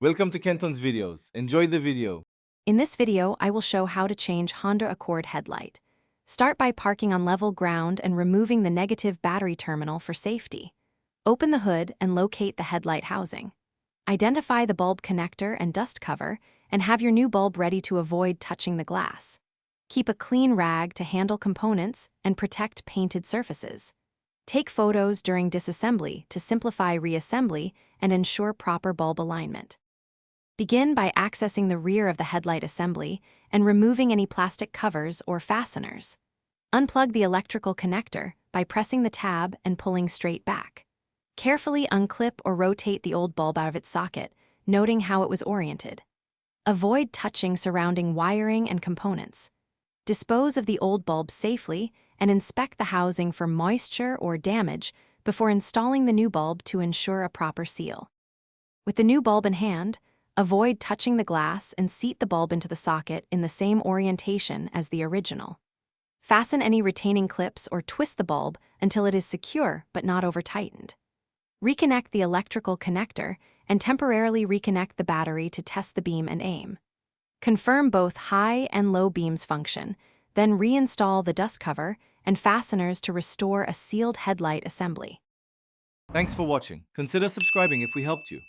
Welcome to Kenton's videos. Enjoy the video. In this video, I will show how to change Honda Accord headlight. Start by parking on level ground and removing the negative battery terminal for safety. Open the hood and locate the headlight housing. Identify the bulb connector and dust cover, and have your new bulb ready to avoid touching the glass. Keep a clean rag to handle components and protect painted surfaces. Take photos during disassembly to simplify reassembly and ensure proper bulb alignment. Begin by accessing the rear of the headlight assembly and removing any plastic covers or fasteners. Unplug the electrical connector by pressing the tab and pulling straight back. Carefully unclip or rotate the old bulb out of its socket, noting how it was oriented. Avoid touching surrounding wiring and components. Dispose of the old bulb safely and inspect the housing for moisture or damage before installing the new bulb to ensure a proper seal. With the new bulb in hand, avoid touching the glass and seat the bulb into the socket in the same orientation as the original. Fasten any retaining clips or twist the bulb until it is secure but not over-tightened. Reconnect the electrical connector and temporarily reconnect the battery to test the beam and aim. Confirm both high and low beams function, then reinstall the dust cover and fasteners to restore a sealed headlight assembly. Thanks for watching. Consider subscribing if we helped you.